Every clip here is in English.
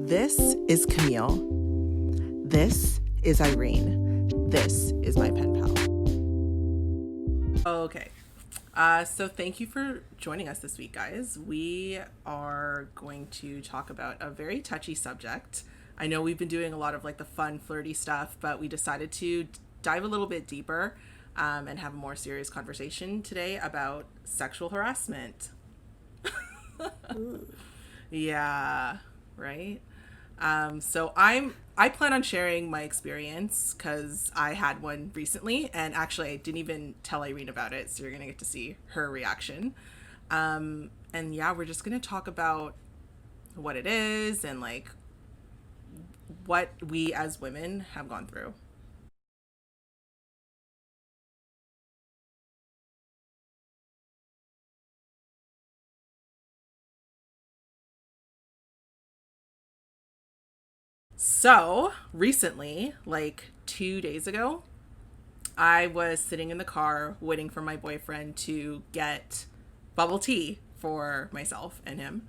This is Camille. This is Irene. This is my pen pal. Okay. So thank you for joining us this week, guys. We are going to talk about a very touchy subject. I know we've been doing a lot of like the fun, flirty stuff, but we decided to dive a little bit deeper and have a more serious conversation today about sexual harassment. Yeah, right? So I plan on sharing my experience because I had one recently, and actually I didn't even tell Irene about it, so you're gonna get to see her reaction. And yeah, we're just gonna talk about what it is and like what we as women have gone through. So recently, like 2 days ago, I was sitting in the car waiting for my boyfriend to get bubble tea for myself and him.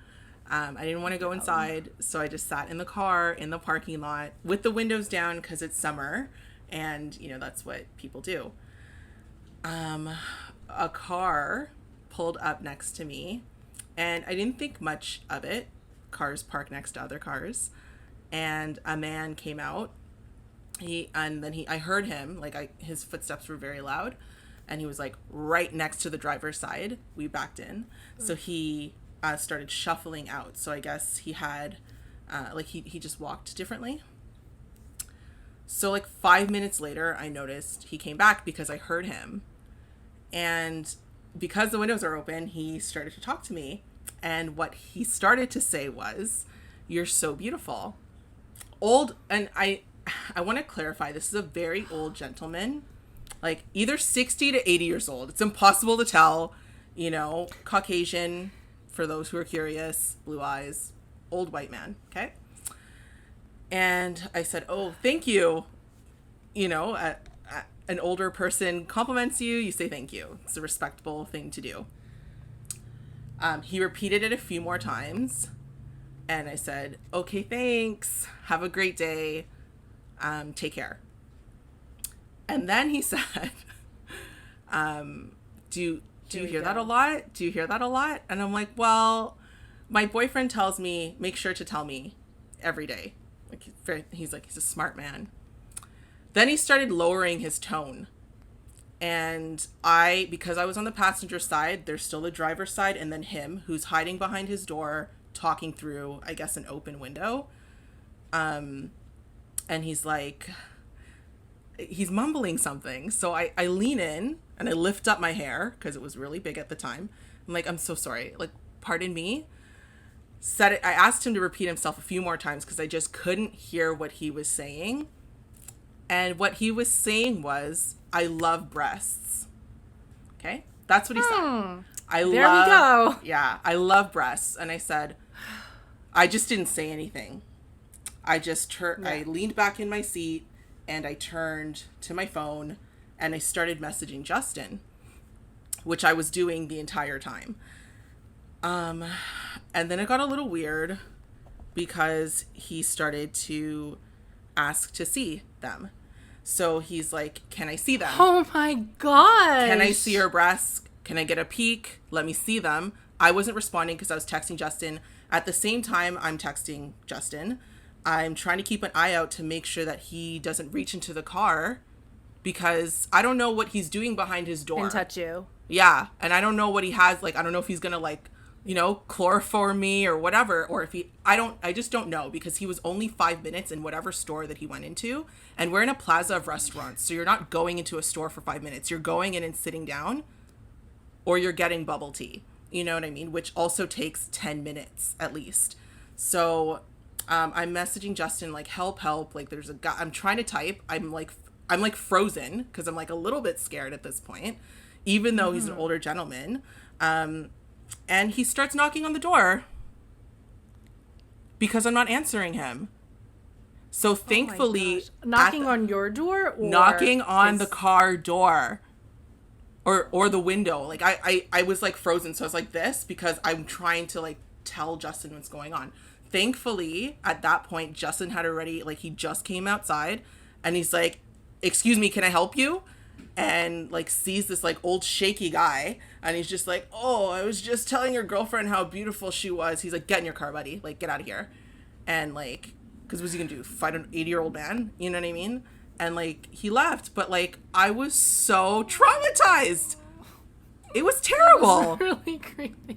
I didn't want to go inside, so I just sat in the car in the parking lot with the windows down because it's summer, and you know that's what people do. A car pulled up next to me, and I didn't think much of it. Cars park next to other cars, and a man came out. I heard him, his footsteps were very loud, and he was like right next to the driver's side. We backed in, so he started shuffling out. So I guess he had he just walked differently. So like 5 minutes later, I noticed he came back because I heard him, and because the windows are open, he started to talk to me, and what he started to say was, "You're so beautiful." I want to clarify, this is a very old gentleman, like either 60 to 80 years old. It's impossible to tell, Caucasian, for those who are curious, blue eyes, old white man. Okay. And I said, "Oh, thank you." An older person compliments you, you say thank you. It's a respectable thing to do. He repeated it a few more times. And I said, "Okay, thanks. Have a great day. Take care." And then he said, do you hear that a lot? Do you hear that a lot? And I'm like, "Well, my boyfriend tells me, make sure to tell me every day." He's a smart man. Then he started lowering his tone. And because I was on the passenger side, there's still the driver's side, and then him who's hiding behind his door, talking through, I guess, an open window. And he's mumbling something. So I lean in and I lift up my hair because it was really big at the time. I'm like, "I'm so sorry. Like, pardon me." I asked him to repeat himself a few more times because I just couldn't hear what he was saying. And what he was saying was, "I love breasts." Okay? That's what he said. There we go. Yeah, "I love breasts." And I said, I just didn't say anything. I leaned back in my seat and I turned to my phone and I started messaging Justin, which I was doing the entire time. And then it got a little weird because he started to ask to see them. So he's like, "Can I see them? Oh my God. Can I see your breasts? Can I get a peek? Let me see them." I wasn't responding because I was texting Justin. At the same time, I'm texting Justin. I'm trying to keep an eye out to make sure that he doesn't reach into the car because I don't know what he's doing behind his door. And touch you. Yeah. And I don't know what he has. I don't know if he's going to chloroform me or whatever, or if I just don't know because he was only 5 minutes in whatever store that he went into. And we're in a plaza of restaurants. So you're not going into a store for 5 minutes. You're going in and sitting down, or you're getting bubble tea. You know what I mean? Which also takes 10 minutes at least. So I'm messaging Justin help. There's a guy. I'm trying to type. I'm frozen because I'm a little bit scared at this point, even though he's an older gentleman. And he starts knocking on the door because I'm not answering him. So thankfully, knocking on your door, or knocking on the car door. Or the window. I was frozen. So I was like this because I'm trying to tell Justin what's going on. thankfully, at that point, Justin had already, like, he just came outside and he's like, excuse me, can I help you? And, like, sees this, like, old shaky guy. And he's just like, oh, I was just telling your girlfriend how beautiful she was. He's like, get in your car, buddy. Like, get out of here. And, like, because what's he gonna do? Fight an 80-year-old man? You know what I mean? And, like, he left. But, like, I was so traumatized. It was terrible. That was really creepy.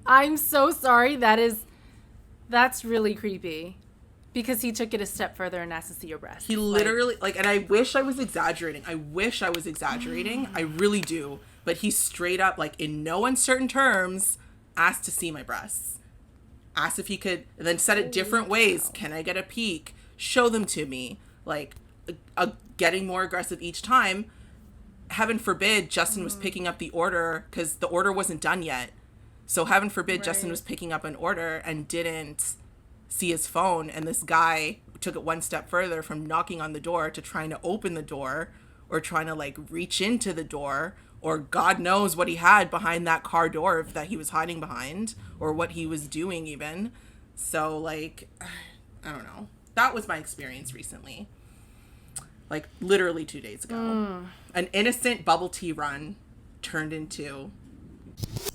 I'm so sorry. That's really creepy. Because he took it a step further and asked to see your breast. He literally, like, and I wish I was exaggerating. I really do. But he straight up, like, in no uncertain terms, asked to see my breasts. Asked if he could, and then said it different ways. Can I get a peek? Show them to me. Like, getting more aggressive each time. Heaven forbid Justin was picking up the order because the order wasn't done yet. So heaven forbid Justin was picking up an order and didn't see his phone, and this guy took it one step further from knocking on the door to trying to open the door or trying to, like, reach into the door, or God knows what he had behind that car door that he was hiding behind, or what he was doing even. So, like, I don't know. That was my experience recently. Like, literally 2 days ago. An innocent bubble tea run turned into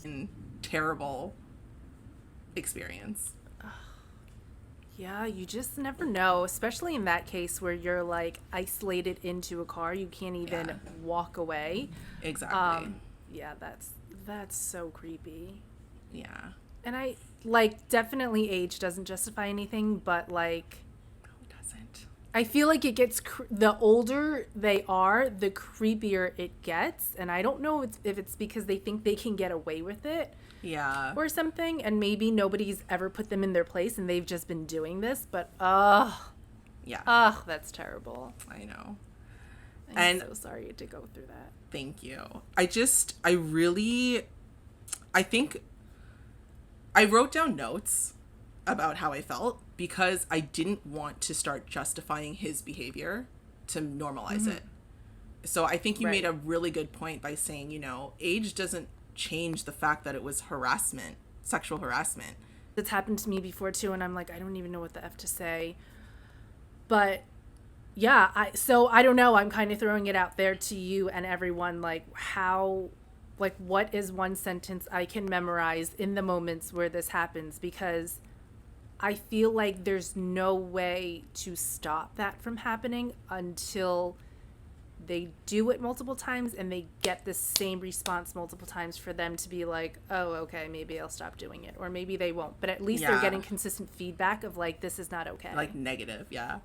a terrible experience. Yeah, you just never know, especially in that case where you're, like, isolated into a car. You can't even walk away. Exactly. Yeah, that's so creepy. Yeah. And I, like, definitely age doesn't justify anything, but, like, No, it doesn't. I feel like it gets, the older they are, the creepier it gets. And I don't know if it's because they think they can get away with it. Yeah. Or something, and maybe nobody's ever put them in their place and they've just been doing this, but yeah. That's terrible. I know. I'm so sorry you had to go through that. Thank you. I think I wrote down notes about how I felt because I didn't want to start justifying his behavior to normalize it. So I think you made a really good point by saying, you know, age doesn't change the fact that it was harassment, sexual harassment. It's happened to me before too, and I'm like, I don't even know what the F to say. But yeah, I don't know, I'm kind of throwing it out there to you and everyone, like, what is one sentence I can memorize in the moments where this happens, because I feel like there's no way to stop that from happening until they do it multiple times and they get the same response multiple times for them to be like, oh, okay, maybe I'll stop doing it. Or maybe they won't. But at least they're getting consistent feedback of, like, this is not okay. Like, negative, yeah.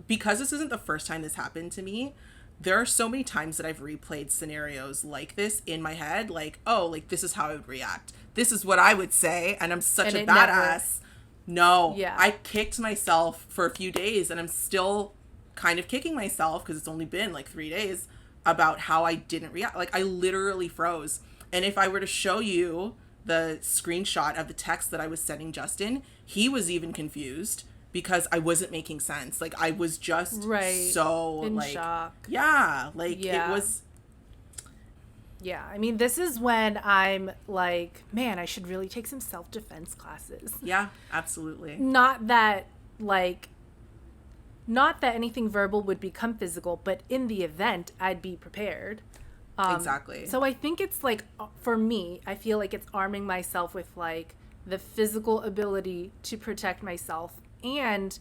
Because this isn't the first time this happened to me, there are so many times that I've replayed scenarios like this in my head. Like, oh, like, this is how I would react. This is what I would say. And I'm such a badass. No. Yeah. I kicked myself for a few days and I'm still kind of kicking myself because it's only been like 3 days about how I didn't react. Like, I literally froze. And if I were to show you the screenshot of the text that I was sending Justin, he was even confused because I wasn't making sense. Like, I was just so in like shock. Yeah, like it was. Yeah, I mean, this is when I'm like, man, I should really take some self-defense classes. Yeah, absolutely. Not that anything verbal would become physical, but in the event, I'd be prepared. Exactly. So I think it's like, for me, I feel like it's arming myself with, like, the physical ability to protect myself and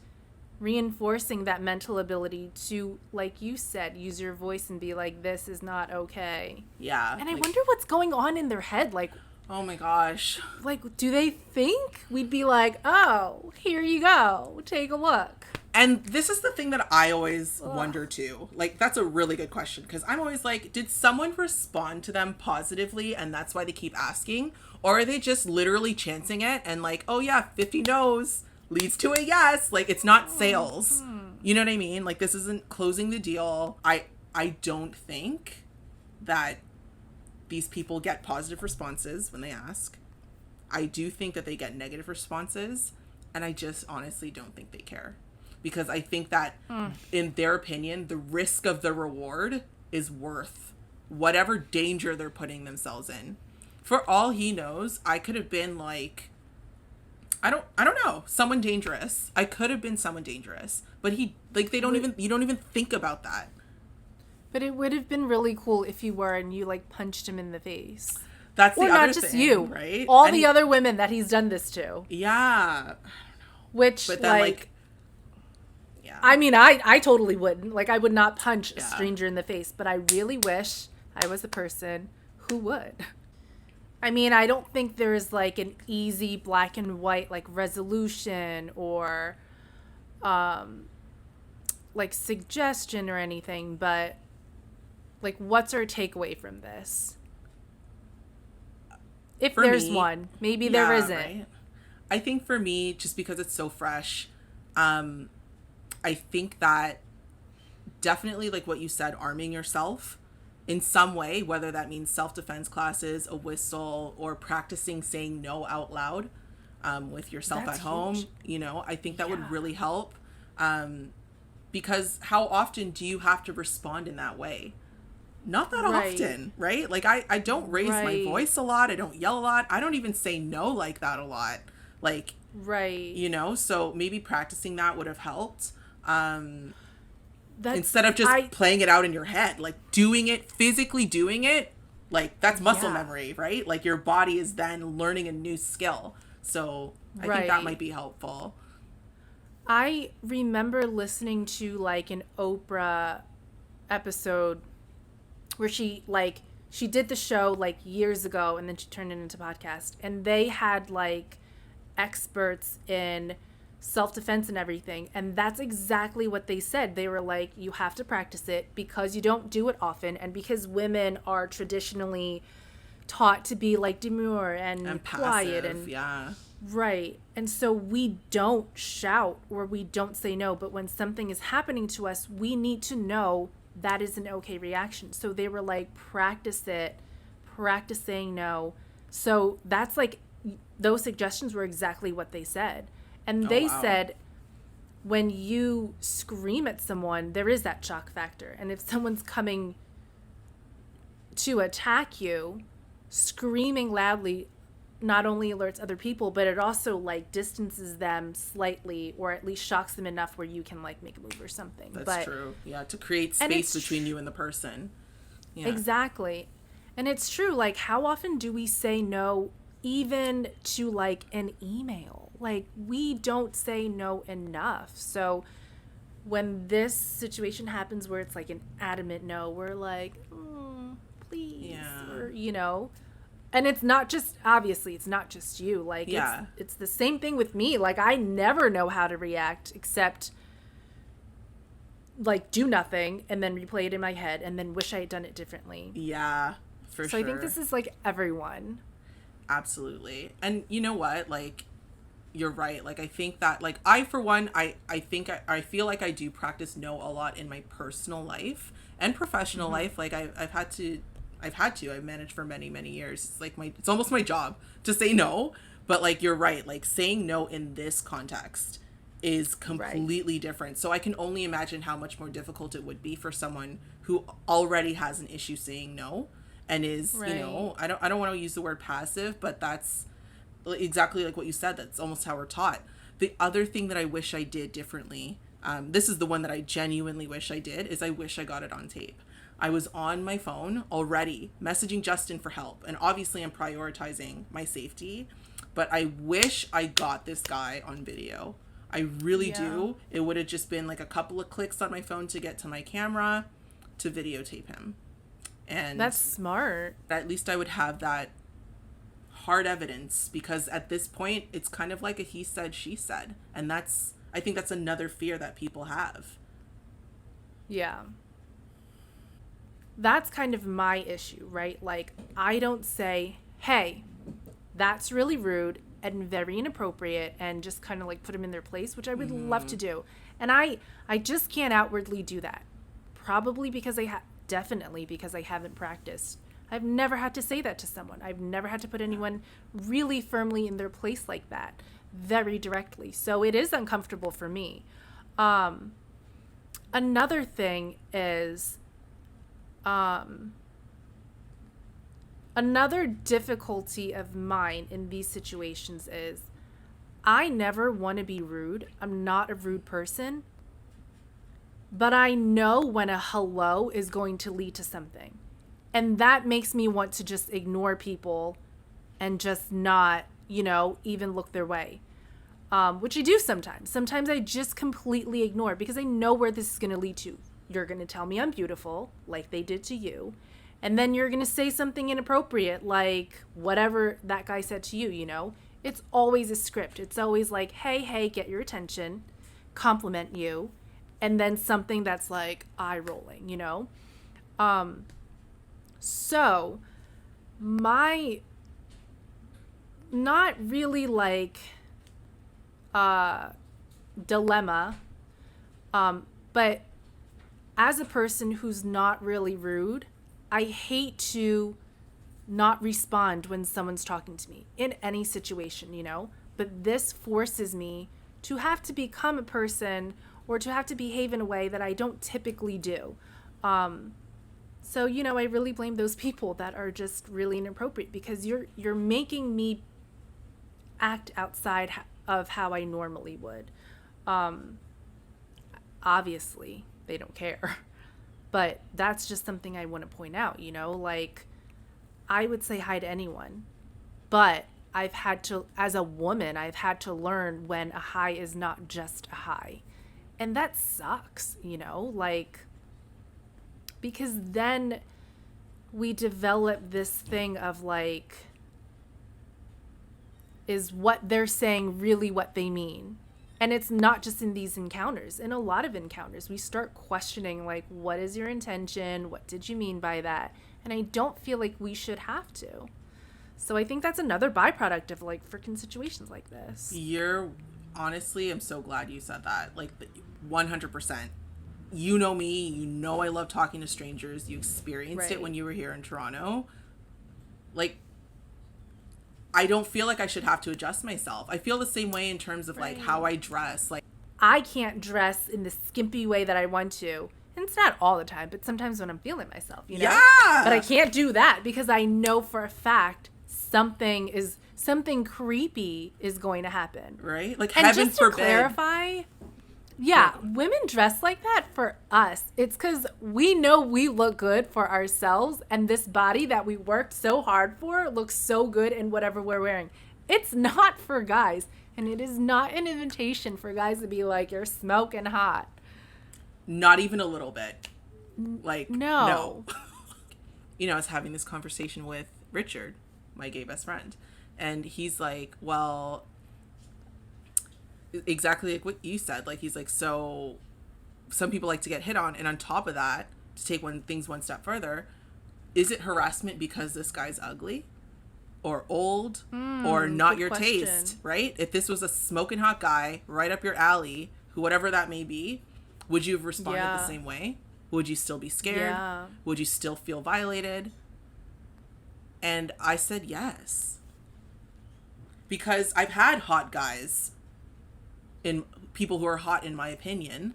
reinforcing that mental ability to, like you said, use your voice and be like, this is not okay. Yeah. And I wonder what's going on in their head. Like, oh my gosh. Like, do they think we'd be like, oh, here you go, take a look? And this is the thing that I always wonder too. Like, that's a really good question, because I'm always like, did someone respond to them positively and that's why they keep asking? Or are they just literally chancing it and like, oh yeah, 50 no's leads to a yes? Like, it's not sales. You know what I mean? Like, this isn't closing the deal. I don't think that these people get positive responses when they ask. I do think that they get negative responses, and I just honestly don't think they care. Because I think that, in their opinion, the risk of the reward is worth whatever danger they're putting themselves in. For all he knows, I could have been like, I don't know. Someone dangerous. I could have been someone dangerous. But he, like, you don't even think about that. But it would have been really cool if you were and you like punched him in the face. That's the or other not just thing, you, right? All and the other women that he's done this to. Yeah. Which, but then, like yeah. I mean, I totally wouldn't. Like, I would not punch a Yeah. stranger in the face, but I really wish I was a person who would. I mean, I don't think there is like an easy black and white like resolution or like suggestion or anything, but like, what's our takeaway from this? If For there's me, one, maybe there isn't. Right? I think for me, just because it's so fresh, I think that definitely, like what you said, arming yourself in some way, whether that means self-defense classes, a whistle, or practicing saying no out loud with yourself That's at home, huge. I think that would Yeah. really help. Because how often do you have to respond in that way? Not that Right. often, right? Like, I don't raise my Right. voice a lot. I don't yell a lot. I don't even say no like that a lot. Like, Right. so maybe practicing that would have helped. That's, Instead of just playing it out in your head, like physically doing it, like that's muscle Yeah. memory, right? Like your body is then learning a new skill. So I think that Right. might be helpful. I remember listening to like an Oprah episode where she did the show like years ago and then she turned it into a podcast, and they had like experts in self-defense and everything, and that's exactly what they said. They were like, you have to practice it because you don't do it often, and because women are traditionally taught to be like demure and quiet passive, and yeah. right. And so we don't shout or we don't say no, but when something is happening to us, we need to know that is an okay reaction. So they were like, practice it, practice saying no. So that's like, those suggestions were exactly what they said. And they wow. said, when you scream at someone, there is that shock factor. And if someone's coming to attack you, screaming loudly not only alerts other people, but it also like distances them slightly, or at least shocks them enough where you can like make a move or something. That's true. Yeah, to create space between you and the person. Yeah. Exactly. And it's true, like, how often do we say no even to like an email? Like, we don't say no enough. So when this situation happens where it's like an adamant no, we're like, please, Yeah. or, and it's not just, obviously, it's not just you. Like, Yeah. it's the same thing with me. Like, I never know how to react except, like, do nothing and then replay it in my head and then wish I had done it differently. Yeah, for sure. So I think this is, like, everyone. Absolutely. And you know what? Like, you're right. Like, I think that, like, I, for one, I think I feel like I do practice no a lot in my personal life and professional life. Like, I've managed for many, many years. It's like it's almost my job to say no. But like, you're right. Like, saying no in this context is completely different. So I can only imagine how much more difficult it would be for someone who already has an issue saying no and is, I don't want to use the word passive, but that's exactly like what you said. That's almost how we're taught. The other thing that I wish I did differently, this is the one that I genuinely wish I did, is I wish I got it on tape. I was on my phone already messaging Justin for help. And obviously I'm prioritizing my safety, but I wish I got this guy on video. I really do. It would have just been like a couple of clicks on my phone to get to my camera to videotape him. And that's smart. At least I would have that hard evidence, because at this point it's kind of like a he said, she said. And I think that's another fear that people have. Yeah. That's kind of my issue, right? Like, I don't say, hey, that's really rude and very inappropriate, and just kind of like put them in their place, which I would love to do. And I just can't outwardly do that. Probably because definitely because I haven't practiced. I've never had to say that to someone. I've never had to put anyone really firmly in their place like that, very directly. So it is uncomfortable for me. Another thing is, another difficulty of mine in these situations is I never want to be rude. I'm not a rude person. But I know when a hello is going to lead to something. And that makes me want to just ignore people and just not, even look their way. Which I do sometimes. Sometimes I just completely ignore because I know where this is going to lead to. You're going to tell me I'm beautiful, like they did to you. And then you're going to say something inappropriate, like whatever that guy said to you, It's always a script. It's always like, hey, get your attention, compliment you. And then something that's like eye rolling, So my not really like dilemma, but as a person who's not really rude, I hate to not respond when someone's talking to me in any situation, but this forces me to have to become a person or to have to behave in a way that I don't typically do. So, I really blame those people that are just really inappropriate because you're making me act outside of how I normally would. Obviously, they don't care. But that's just something I want to point out, like I would say hi to anyone, but as a woman, I've had to learn when a hi is not just a hi. And that sucks, like, because then we develop this thing of like, is what they're saying really what they mean? And it's not just in these encounters. In a lot of encounters, we start questioning, like, what is your intention? What did you mean by that? And I don't feel like we should have to. So I think that's another byproduct of, like, freaking situations like this. Honestly, I'm so glad you said that. Like, 100%. You know me. I love talking to strangers. You experienced it when you were here in Toronto. Like, I don't feel like I should have to adjust myself. I feel the same way in terms of like how I dress. Like, I can't dress in the skimpy way that I want to. And it's not all the time, but sometimes when I'm feeling myself, Yeah. But I can't do that because I know for a fact something creepy is going to happen. Right? Like, and heaven just to forbid. Clarify, women dress like that for us. It's because we know we look good for ourselves, and this body that we worked so hard for looks so good in whatever we're wearing. It's not for guys, and it is not an invitation for guys to be like, you're smoking hot. Not even a little bit. Like, no. I was having this conversation with Richard, my gay best friend, and he's like, well, exactly like what you said. Like, he's like, so some people like to get hit on, and on top of that, to take things one step further, is it harassment because this guy's ugly or old or not your question. Taste, right? If this was a smoking hot guy right up your alley, whatever that may be, would you have responded the same way? Would you still be scared? Yeah. Would you still feel violated? And I said yes, because I've had hot guys, in people who are hot in my opinion,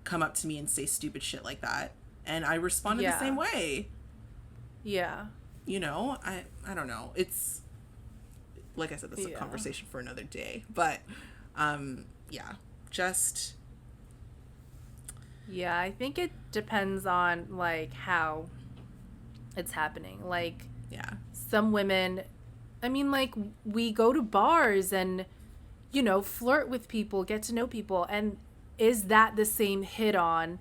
come up to me and say stupid shit like that, and I responded the same way. I don't know, it's like I said, this is a conversation for another day, but I think it depends on like how it's happening. Like, some women, I mean, like, we go to bars and flirt with people, get to know people. And is that the same hit on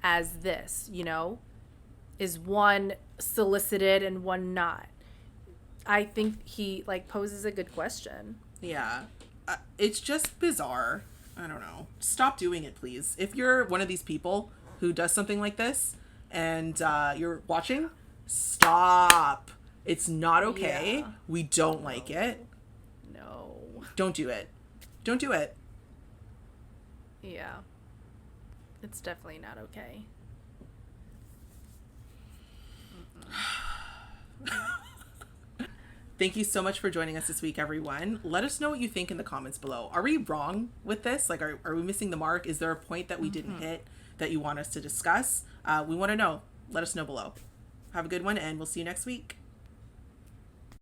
as this, Is one solicited and one not? I think he, like, poses a good question. Yeah. It's just bizarre. I don't know. Stop doing it, please. If you're one of these people who does something like this and you're watching, stop. It's not okay. Yeah. We don't like it. No. Don't do it. Don't do it. Yeah. It's definitely not okay. Thank you so much for joining us this week, everyone. Let us know what you think in the comments below. Are we wrong with this? Like, are we missing the mark? Is there a point that we didn't hit that you want us to discuss? We want to know. Let us know below. Have a good one, and we'll see you next week.